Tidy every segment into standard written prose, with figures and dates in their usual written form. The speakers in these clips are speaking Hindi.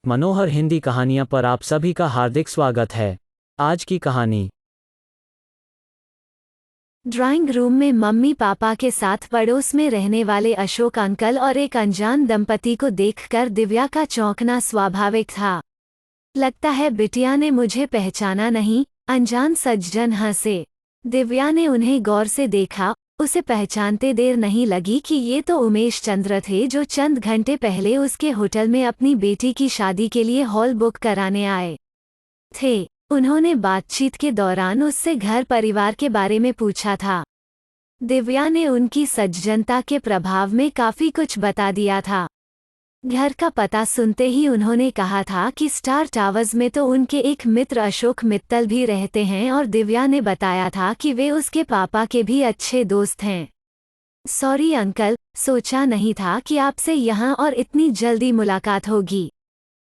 मनोहर हिंदी कहानियाँ पर आप सभी का हार्दिक स्वागत है। आज की कहानी। ड्राइंग रूम में मम्मी पापा के साथ पड़ोस में रहने वाले अशोक अंकल और एक अनजान दंपति को देखकर दिव्या का चौंकना स्वाभाविक था। लगता है बिटिया ने मुझे पहचाना नहीं, अनजान सज्जन हंसे। दिव्या ने उन्हें गौर से देखा। उसे पहचानते देर नहीं लगी कि ये तो उमेश चंद्र थे जो चंद घंटे पहले उसके होटल में अपनी बेटी की शादी के लिए हॉल बुक कराने आए थे। उन्होंने बातचीत के दौरान उससे घर परिवार के बारे में पूछा था। दिव्या ने उनकी सज्जनता के प्रभाव में काफी कुछ बता दिया था। घर का पता सुनते ही उन्होंने कहा था कि स्टार टावर्स में तो उनके एक मित्र अशोक मित्तल भी रहते हैं और दिव्या ने बताया था कि वे उसके पापा के भी अच्छे दोस्त हैं। सॉरी अंकल, सोचा नहीं था कि आपसे यहाँ और इतनी जल्दी मुलाकात होगी।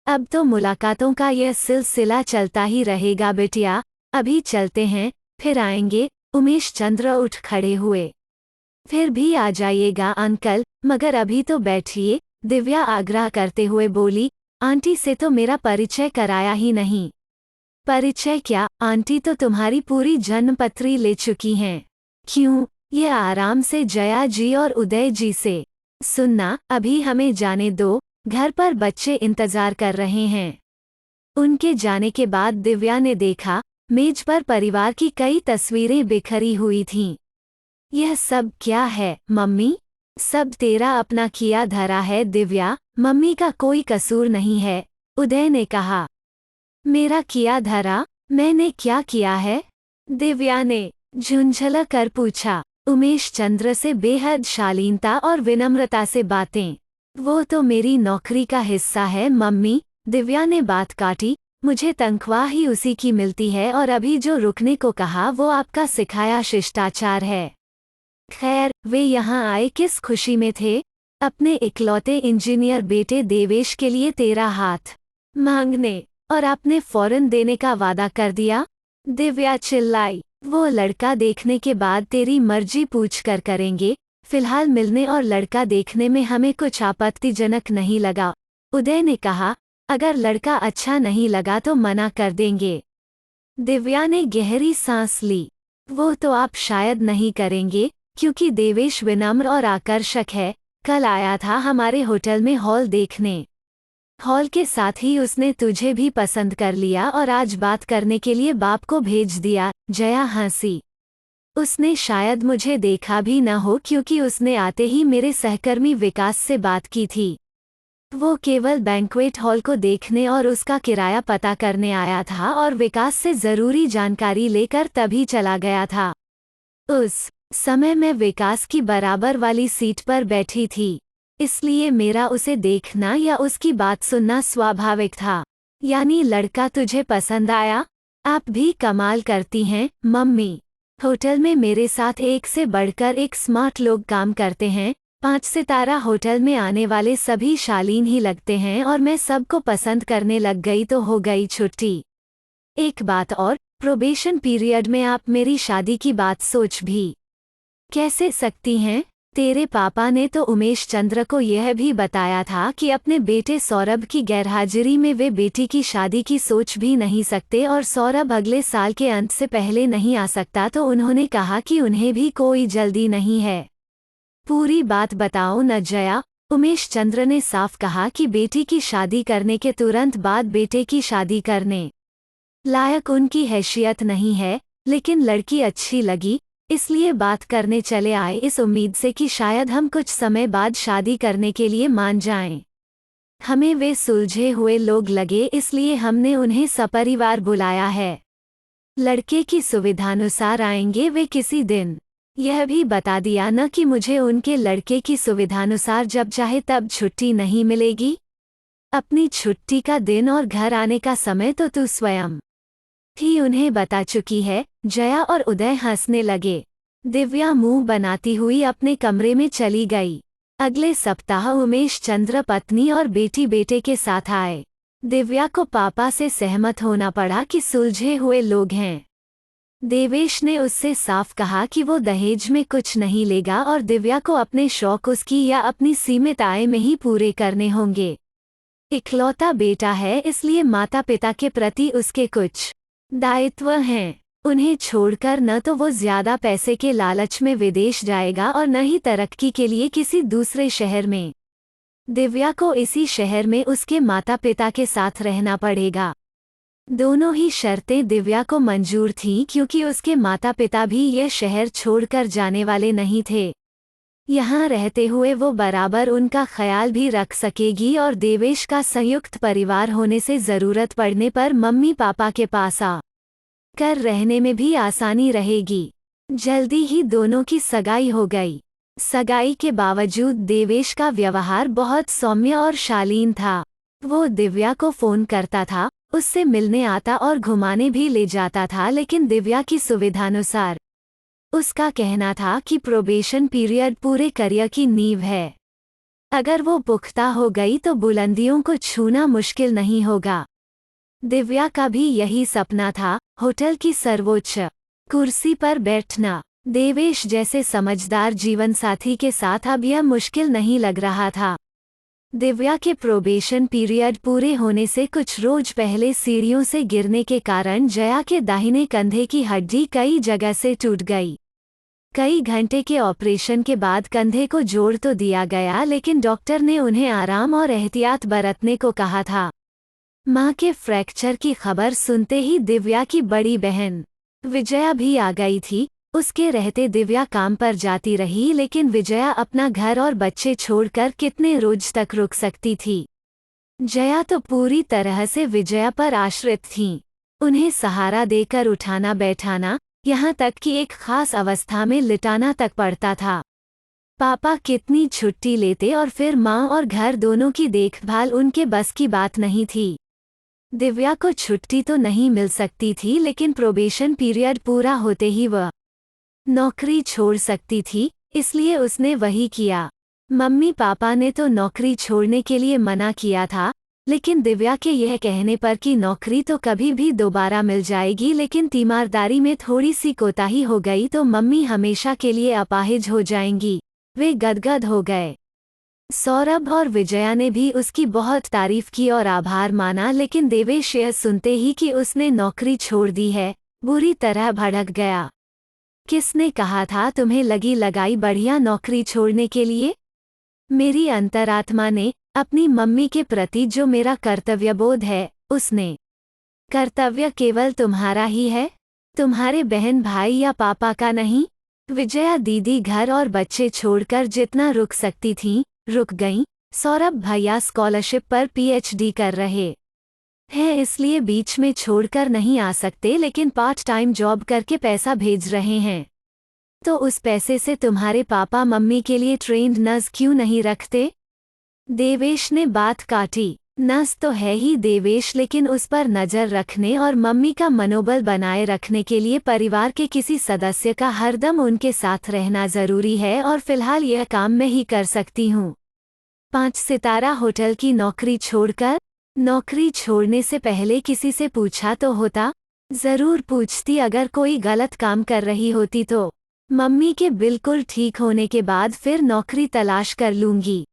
अब तो मुलाकातों का यह सिलसिला चलता ही रहेगा बिटिया। अभी चलते हैं, फिर आएंगे। उमेश चंद्र उठ खड़े हुए। फिर भी आ जाइएगा अंकल, मगर अभी तो बैठिए, दिव्या आग्रह करते हुए बोली। आंटी से तो मेरा परिचय कराया ही नहीं। परिचय क्या, आंटी तो तुम्हारी पूरी जन्मपत्री ले चुकी हैं। क्यों? ये आराम से जया जी और उदय जी से। सुनना, अभी हमें जाने दो, घर पर बच्चे इंतजार कर रहे हैं। उनके जाने के बाद दिव्या ने देखा, मेज पर परिवार की कई तस्वीरें बिखरी हुई थीं। यह सब क्या है मम्मी? सब तेरा अपना किया धरा है दिव्या, मम्मी का कोई कसूर नहीं है, उदय ने कहा। मेरा किया धरा? मैंने क्या किया है? दिव्या ने झुंझला कर पूछा। उमेश चंद्र से बेहद शालीनता और विनम्रता से बातें। वो तो मेरी नौकरी का हिस्सा है मम्मी, दिव्या ने बात काटी। मुझे तनख्वाह ही उसी की मिलती है और अभी जो रुकने को कहा वो आपका सिखाया शिष्टाचार है। खैर, वे यहाँ आए किस खुशी में थे? अपने इकलौते इंजीनियर बेटे देवेश के लिए तेरा हाथ मांगने, और आपने फौरन देने का वादा कर दिया? दिव्या चिल्लाई। वो लड़का देखने के बाद तेरी मर्जी पूछकर करेंगे। फिलहाल मिलने और लड़का देखने में हमें कुछ आपत्तिजनक नहीं लगा, उदय ने कहा। अगर लड़का अच्छा नहीं लगा तो मना कर देंगे। दिव्या ने गहरी सांस ली। वो तो आप शायद नहीं करेंगे, क्योंकि देवेश विनम्र और आकर्षक है। कल आया था हमारे होटल में हॉल देखने। हॉल के साथ ही उसने तुझे भी पसंद कर लिया और आज बात करने के लिए बाप को भेज दिया। जया हंसी। उसने शायद मुझे देखा भी न हो, क्योंकि उसने आते ही मेरे सहकर्मी विकास से बात की थी। वो केवल बैंक्वेट हॉल को देखने और उसका किराया पता करने आया था और विकास से जरूरी जानकारी लेकर तभी चला गया था। उस समय मैं विकास की बराबर वाली सीट पर बैठी थी, इसलिए मेरा उसे देखना या उसकी बात सुनना स्वाभाविक था। यानी लड़का तुझे पसंद आया? आप भी कमाल करती हैं मम्मी। होटल में मेरे साथ एक से बढ़कर एक स्मार्ट लोग काम करते हैं। 5 सितारा होटल में आने वाले सभी शालीन ही लगते हैं और मैं सबको पसंद करने लग गई तो हो गई छुट्टी। एक बात और, प्रोबेशन पीरियड में आप मेरी शादी की बात सोच भी कैसे सकती हैं? तेरे पापा ने तो उमेश चंद्र को यह भी बताया था कि अपने बेटे सौरभ की गैरहाजिरी में वे बेटी की शादी की सोच भी नहीं सकते और सौरभ अगले साल के अंत से पहले नहीं आ सकता, तो उन्होंने कहा कि उन्हें भी कोई जल्दी नहीं है। पूरी बात बताओ न जया। उमेश चंद्र ने साफ कहा कि बेटी की शादी करने के तुरंत बाद बेटे की शादी करने लायक उनकी हैसियत नहीं है, लेकिन लड़की अच्छी लगी, इसलिए बात करने चले आए, इस उम्मीद से कि शायद हम कुछ समय बाद शादी करने के लिए मान जाएं। हमें वे सुलझे हुए लोग लगे, इसलिए हमने उन्हें सपरिवार बुलाया है। लड़के की सुविधानुसार आएंगे वे किसी दिन। यह भी बता दिया न कि मुझे उनके लड़के की सुविधानुसार जब चाहे तब छुट्टी नहीं मिलेगी। अपनी छुट्टी का दिन और घर आने का समय तो तू स्वयं ही उन्हें बता चुकी है। जया और उदय हंसने लगे। दिव्या मुंह बनाती हुई अपने कमरे में चली गई। अगले सप्ताह उमेश चंद्र पत्नी और बेटी बेटे के साथ आए। दिव्या को पापा से सहमत होना पड़ा कि सुलझे हुए लोग हैं। देवेश ने उससे साफ कहा कि वो दहेज में कुछ नहीं लेगा और दिव्या को अपने शौक उसकी या अपनी सीमित आय में ही पूरे करने होंगे। इकलौता बेटा है, इसलिए माता पिता के प्रति उसके कुछ दायित्व हैं। उन्हें छोड़कर न तो वो ज्यादा पैसे के लालच में विदेश जाएगा और न ही तरक्की के लिए किसी दूसरे शहर में। दिव्या को इसी शहर में उसके माता पिता के साथ रहना पड़ेगा। दोनों ही शर्तें दिव्या को मंजूर थीं क्योंकि उसके माता पिता भी यह शहर छोड़कर जाने वाले नहीं थे। यहाँ रहते हुए वो बराबर उनका ख्याल भी रख सकेगी और देवेश का संयुक्त परिवार होने से ज़रूरत पड़ने पर मम्मी पापा के पास आ कर रहने में भी आसानी रहेगी। जल्दी ही दोनों की सगाई हो गई। सगाई के बावजूद देवेश का व्यवहार बहुत सौम्य और शालीन था। वो दिव्या को फोन करता था, उससे मिलने आता और घुमाने भी ले जाता था, लेकिन दिव्या की सुविधानुसार। उसका कहना था कि प्रोबेशन पीरियड पूरे करियर की नींव है। अगर वो पुख्ता हो गई तो बुलंदियों को छूना मुश्किल नहीं होगा। दिव्या का भी यही सपना था, होटल की सर्वोच्च कुर्सी पर बैठना। देवेश जैसे समझदार जीवनसाथी के साथ अब यह मुश्किल नहीं लग रहा था। दिव्या के प्रोबेशन पीरियड पूरे होने से कुछ रोज पहले सीढ़ियों से गिरने के कारण जया के दाहिने कंधे की हड्डी कई जगह से टूट गई। कई घंटे के ऑपरेशन के बाद कंधे को जोड़ तो दिया गया, लेकिन डॉक्टर ने उन्हें आराम और एहतियात बरतने को कहा था। मां के फ्रैक्चर की खबर सुनते ही दिव्या की बड़ी बहन विजया भी आ गई थी। उसके रहते दिव्या काम पर जाती रही, लेकिन विजया अपना घर और बच्चे छोड़कर कितने रोज तक रुक सकती थी। जया तो पूरी तरह से विजया पर आश्रित थीं। उन्हें सहारा देकर उठाना बैठाना, यहाँ तक कि एक खास अवस्था में लिटाना तक पड़ता था। पापा कितनी छुट्टी लेते और फिर माँ और घर दोनों की देखभाल उनके बस की बात नहीं थी। दिव्या को छुट्टी तो नहीं मिल सकती थी, लेकिन प्रोबेशन पीरियड पूरा होते ही वह नौकरी छोड़ सकती थी, इसलिए उसने वही किया। मम्मी पापा ने तो नौकरी छोड़ने के लिए मना किया था, लेकिन दिव्या के यह कहने पर कि नौकरी तो कभी भी दोबारा मिल जाएगी, लेकिन तीमारदारी में थोड़ी सी कोताही हो गई तो मम्मी हमेशा के लिए अपाहिज हो जाएंगी। वे गदगद हो गए। सौरभ और विजया ने भी उसकी बहुत तारीफ की और आभार माना, लेकिन देवेश यह सुनते ही कि उसने नौकरी छोड़ दी है, बुरी तरह भड़क गया। किसने कहा था तुम्हें लगी लगाई बढ़िया नौकरी छोड़ने के लिए? मेरी अंतरात्मा ने, अपनी मम्मी के प्रति जो मेरा कर्तव्यबोध है, उसने। कर्तव्य केवल तुम्हारा ही है, तुम्हारे बहन भाई या पापा का नहीं। विजया दीदी घर और बच्चे छोड़कर जितना रुक सकती थीं, रुक गईं। सौरभ भैया स्कॉलरशिप पर पीएचडी कर रहे हैं, इसलिए बीच में छोड़कर नहीं आ सकते, लेकिन पार्ट टाइम जॉब करके पैसा भेज रहे हैं। तो उस पैसे से तुम्हारे पापा मम्मी के लिए ट्रेंड नर्स क्यों नहीं रखते? देवेश ने बात काटी। नर्स तो है ही देवेश, लेकिन उस पर नजर रखने और मम्मी का मनोबल बनाए रखने के लिए परिवार के किसी सदस्य का हरदम उनके साथ रहना जरूरी है, और फिलहाल यह काम मैं ही कर सकती हूँ। 5 सितारा होटल की नौकरी छोड़कर? नौकरी छोड़ने से पहले किसी से पूछा तो होता? जरूर पूछती, अगर कोई गलत काम कर रही होती तो। मम्मी के बिल्कुल ठीक होने के बाद फिर नौकरी तलाश कर लूंगी।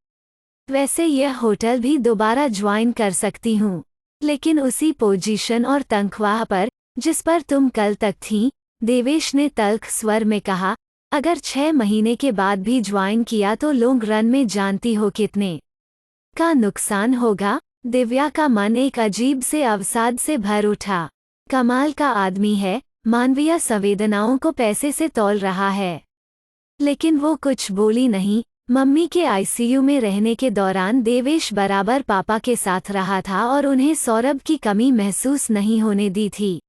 वैसे यह होटल भी दोबारा ज्वाइन कर सकती हूँ, लेकिन उसी पोजीशन और तनख्वाह पर जिस पर तुम कल तक थीं। देवेश ने तल्ख स्वर में कहा। अगर 6 महीने के बाद भी ज्वाइन किया तो लॉन्ग रन में जानती हो कितने का नुकसान होगा। दिव्या का मन एक अजीब से अवसाद से भर उठा। कमाल का आदमी है, मानवीय संवेदनाओं को पैसे से तौल रहा है। लेकिन वो कुछ बोली नहीं। मम्मी के आईसीयू में रहने के दौरान देवेश बराबर पापा के साथ रहा था और उन्हें सौरभ की कमी महसूस नहीं होने दी थी।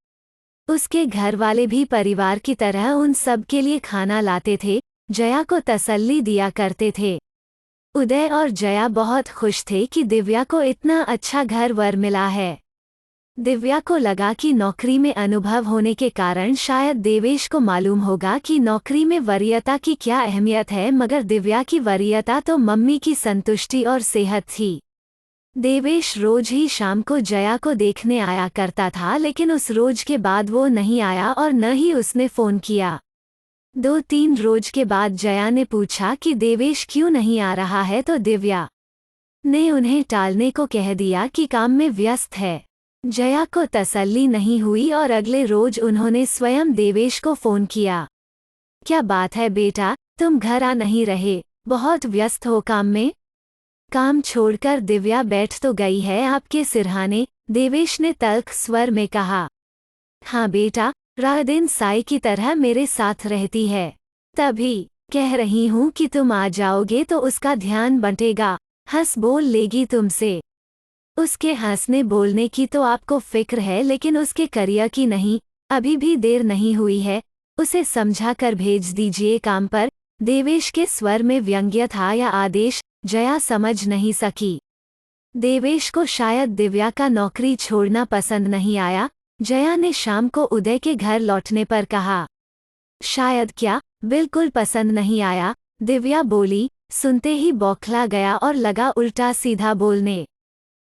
उसके घर वाले भी परिवार की तरह उन सब के लिए खाना लाते थे, जया को तसल्ली दिया करते थे। उदय और जया बहुत खुश थे कि दिव्या को इतना अच्छा घर वर मिला है। दिव्या को लगा कि नौकरी में अनुभव होने के कारण शायद देवेश को मालूम होगा कि नौकरी में वरीयता की क्या अहमियत है, मगर दिव्या की वरीयता तो मम्मी की संतुष्टि और सेहत थी। देवेश रोज ही शाम को जया को देखने आया करता था, लेकिन उस रोज के बाद वो नहीं आया और न ही उसने फोन किया। 2-3 रोज के बाद जया ने पूछा कि देवेश क्यों नहीं आ रहा है, तो दिव्या ने उन्हें टालने को कह दिया कि काम में व्यस्त है। जया को तसल्ली नहीं हुई और अगले रोज उन्होंने स्वयं देवेश को फोन किया। क्या बात है बेटा, तुम घर आ नहीं रहे, बहुत व्यस्त हो काम में? काम छोड़कर दिव्या बैठ तो गई है आपके सिरहाने, देवेश ने तल्ख स्वर में कहा। हाँ बेटा, रात दिन साई की तरह मेरे साथ रहती है। तभी कह रही हूँ कि तुम आ जाओगे तो उसका ध्यान बंटेगा, हंस बोल लेगी तुमसे। उसके हंसने बोलने की तो आपको फिक्र है, लेकिन उसके करियर की नहीं। अभी भी देर नहीं हुई है, उसे समझा कर भेज दीजिए काम पर। देवेश के स्वर में व्यंग्य था या आदेश, जया समझ नहीं सकी। देवेश को शायद दिव्या का नौकरी छोड़ना पसंद नहीं आया। जया ने शाम को उदय के घर लौटने पर कहा। शायद क्या, बिल्कुल पसंद नहीं आया, दिव्या बोली। सुनते ही बौखला गया और लगा उल्टा सीधा बोलने।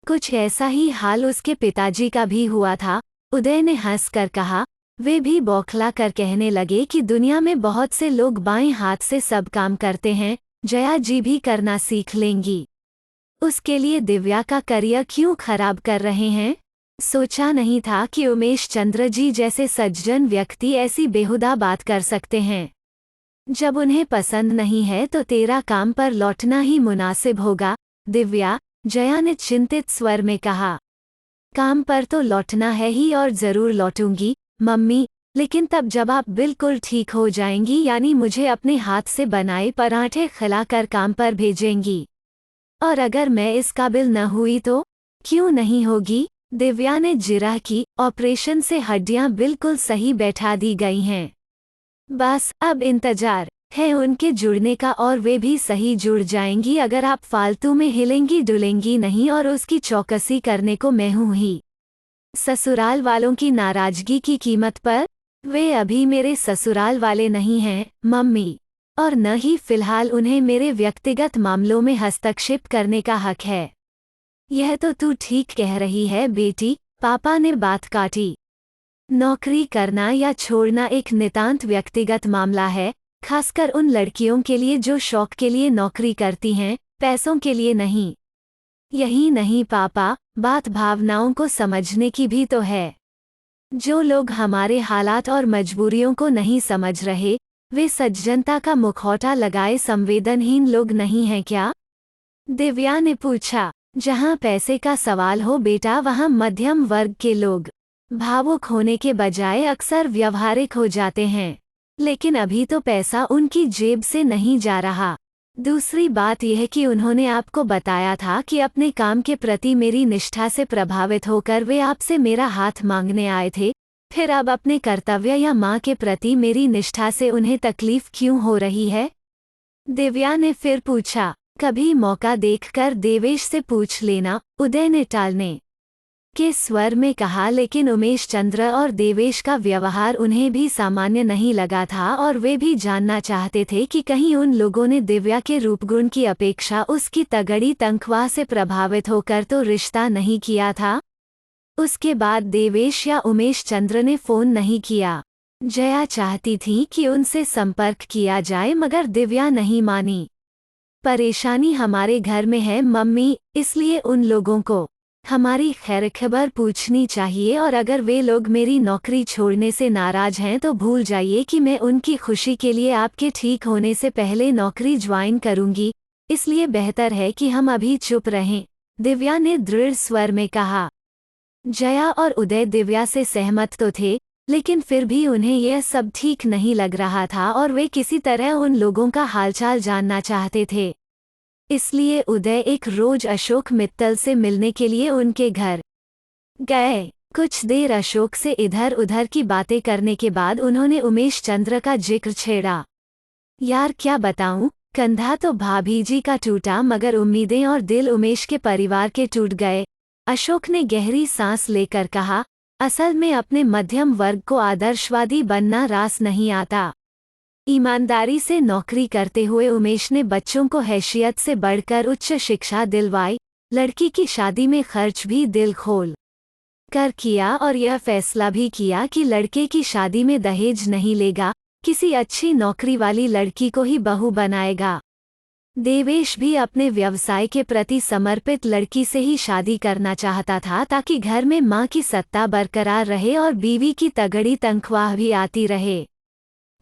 कुछ ऐसा ही हाल उसके पिताजी का भी हुआ था। उदय ने हंसकर कहा। वे भी बौखला कर कहने लगे कि दुनिया में बहुत से लोग बाएं हाथ से सब काम करते हैं, जया जी भी करना सीख लेंगी। उसके लिए दिव्या का करियर क्यों खराब कर रहे हैं? सोचा नहीं था कि उमेश चंद्र जी जैसे सज्जन व्यक्ति ऐसी बेहुदा बात कर सकते हैं। जब उन्हें पसंद नहीं है तो तेरा काम पर लौटना ही मुनासिब होगा, दिव्या, जया ने चिंतित स्वर में कहा। काम पर तो लौटना है ही और जरूर लौटूंगी मम्मी, लेकिन तब जब आप बिल्कुल ठीक हो जाएंगी, यानी मुझे अपने हाथ से बनाए पराठे खिलाकर काम पर भेजेंगी। और अगर मैं इस काबिल न हुई तो? क्यों नहीं होगी? दिव्या ने जिरह की। ऑपरेशन से हड्डियां बिल्कुल सही बैठा दी गई हैं। बस अब इंतजार है उनके जुड़ने का, और वे भी सही जुड़ जाएंगी अगर आप फालतू में हिलेंगी डुलेंगी नहीं, और उसकी चौकसी करने को मैं हूँ ही। ससुराल वालों की नाराजगी की कीमत पर? वे अभी मेरे ससुराल वाले नहीं हैं मम्मी, और न ही फिलहाल उन्हें मेरे व्यक्तिगत मामलों में हस्तक्षेप करने का हक है। यह तो तू ठीक कह रही है बेटी, पापा ने बात काटी। नौकरी करना या छोड़ना एक नितांत व्यक्तिगत मामला है, खासकर उन लड़कियों के लिए जो शौक के लिए नौकरी करती हैं, पैसों के लिए नहीं। यही नहीं पापा, बात भावनाओं को समझने की भी तो है। जो लोग हमारे हालात और मजबूरियों को नहीं समझ रहे, वे सज्जनता का मुखौटा लगाए संवेदनहीन लोग नहीं हैं क्या? दिव्या ने पूछा। जहाँ पैसे का सवाल हो बेटा, वहाँ मध्यम वर्ग के लोग भावुक होने के बजाय अक्सर व्यवहारिक हो जाते हैं। लेकिन अभी तो पैसा उनकी जेब से नहीं जा रहा। दूसरी बात यह कि उन्होंने आपको बताया था कि अपने काम के प्रति मेरी निष्ठा से प्रभावित होकर वे आपसे मेरा हाथ मांगने आए थे। फिर अब अपने कर्तव्य या माँ के प्रति मेरी निष्ठा से उन्हें तकलीफ क्यों हो रही है? दिव्या ने फिर पूछा। कभी मौका देखकर देवेश से पूछ लेना, उदय ने टालने के स्वर में कहा। लेकिन उमेश चंद्र और देवेश का व्यवहार उन्हें भी सामान्य नहीं लगा था, और वे भी जानना चाहते थे कि कहीं उन लोगों ने दिव्या के रूपगुण की अपेक्षा उसकी तगड़ी तनख्वाह से प्रभावित होकर तो रिश्ता नहीं किया था। उसके बाद देवेश या उमेश चंद्र ने फोन नहीं किया। जया चाहती थी कि उनसे संपर्क किया जाए, मगर दिव्या नहीं मानी। परेशानी हमारे घर में है मम्मी, इसलिए उन लोगों को हमारी खैर खबर पूछनी चाहिए, और अगर वे लोग मेरी नौकरी छोड़ने से नाराज हैं तो भूल जाइए कि मैं उनकी खुशी के लिए आपके ठीक होने से पहले नौकरी ज्वाइन करूंगी। इसलिए बेहतर है कि हम अभी चुप रहें, दिव्या ने दृढ़ स्वर में कहा। जया और उदय दिव्या से सहमत तो थे, लेकिन फिर भी उन्हें यह सब ठीक नहीं लग रहा था, और वे किसी तरह उन लोगों का हालचाल जानना चाहते थे। इसलिए उदय एक रोज अशोक मित्तल से मिलने के लिए उनके घर गए। कुछ देर अशोक से इधर उधर की बातें करने के बाद उन्होंने उमेश चंद्र का जिक्र छेड़ा। यार क्या बताऊं, कंधा तो भाभी जी का टूटा, मगर उम्मीदें और दिल उमेश के परिवार के टूट गए। अशोक ने गहरी सांस लेकर कहा। असल में अपने मध्यम वर्ग को आदर्शवादी बनना रास नहीं आता। ईमानदारी से नौकरी करते हुए उमेश ने बच्चों को हैसियत से बढ़कर उच्च शिक्षा दिलवाई, लड़की की शादी में खर्च भी दिल खोल कर किया, और यह फैसला भी किया कि लड़के की शादी में दहेज नहीं लेगा, किसी अच्छी नौकरी वाली लड़की को ही बहू बनाएगा। देवेश भी अपने व्यवसाय के प्रति समर्पित लड़की से ही शादी करना चाहता था ताकि घर में मां की सत्ता बरकरार रहे और बीवी की तगड़ी तनख्वाह भी आती रहे।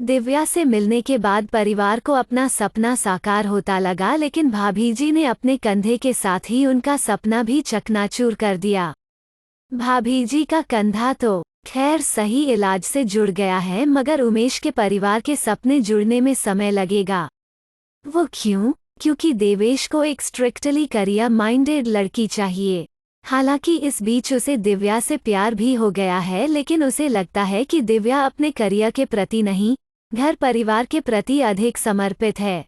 दिव्या से मिलने के बाद परिवार को अपना सपना साकार होता लगा, लेकिन भाभी जी ने अपने कंधे के साथ ही उनका सपना भी चकनाचूर कर दिया। भाभी जी का कंधा तो खैर सही इलाज से जुड़ गया है, मगर उमेश के परिवार के सपने जुड़ने में समय लगेगा। वो क्यों? क्योंकि देवेश को एक स्ट्रिक्टली करियर माइंडेड लड़की चाहिए। हालांकि इस बीच उसे दिव्या से प्यार भी हो गया है, लेकिन उसे लगता है कि दिव्या अपने करियर के प्रति नहीं, घर परिवार के प्रति अधिक समर्पित है।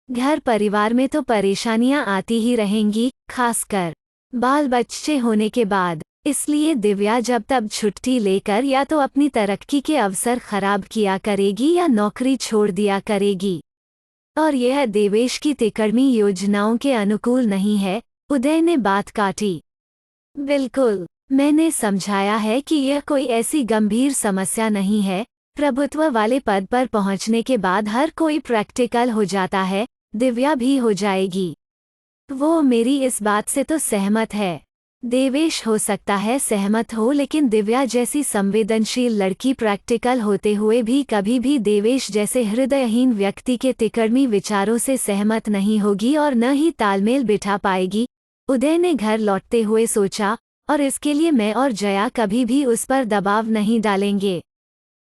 घर परिवार में तो परेशानियां आती ही रहेंगी, खासकर बाल बच्चे होने के बाद। इसलिए दिव्या जब तब छुट्टी लेकर या तो अपनी तरक्की के अवसर खराब किया करेगी या नौकरी छोड़ दिया करेगी। और यह देवेश की तिकड़मी योजनाओं के अनुकूल नहीं है। उदय ने बात काटी। बिल्कुल, मैंने समझाया है कि यह कोई ऐसी गंभीर समस्या नहीं है। प्रभुत्व वाले पद पर पहुंचने के बाद हर कोई प्रैक्टिकल हो जाता है, दिव्या भी हो जाएगी। वो मेरी इस बात से तो सहमत है। देवेश हो सकता है सहमत हो, लेकिन दिव्या जैसी संवेदनशील लड़की प्रैक्टिकल होते हुए भी कभी भी देवेश जैसे हृदयहीन व्यक्ति के तिकड़मी विचारों से सहमत नहीं होगी और न ही तालमेल बिठा पाएगी। उदय ने घर लौटते हुए सोचा, और इसके लिए मैं और जया कभी भी उस पर दबाव नहीं डालेंगे।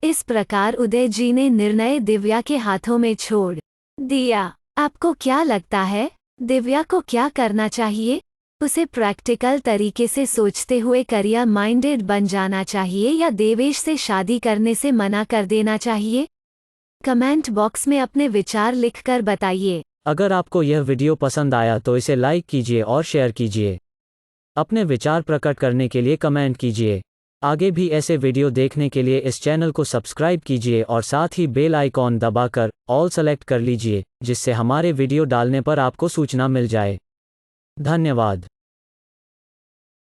इस प्रकार उदय जी ने निर्णय दिव्या के हाथों में छोड़ दिया। आपको क्या लगता है, दिव्या को क्या करना चाहिए? उसे प्रैक्टिकल तरीके से सोचते हुए करियर माइंडेड बन जाना चाहिए या देवेश से शादी करने से मना कर देना चाहिए? कमेंट बॉक्स में अपने विचार लिखकर बताइए। अगर आपको यह वीडियो पसंद आया तो इसे लाइक कीजिए और शेयर कीजिए। अपने विचार प्रकट करने के लिए कमेंट कीजिए। आगे भी ऐसे वीडियो देखने के लिए इस चैनल को सब्सक्राइब कीजिए और साथ ही बेल आइकॉन दबाकर ऑल सेलेक्ट कर लीजिए, जिससे हमारे वीडियो डालने पर आपको सूचना मिल जाए। धन्यवाद।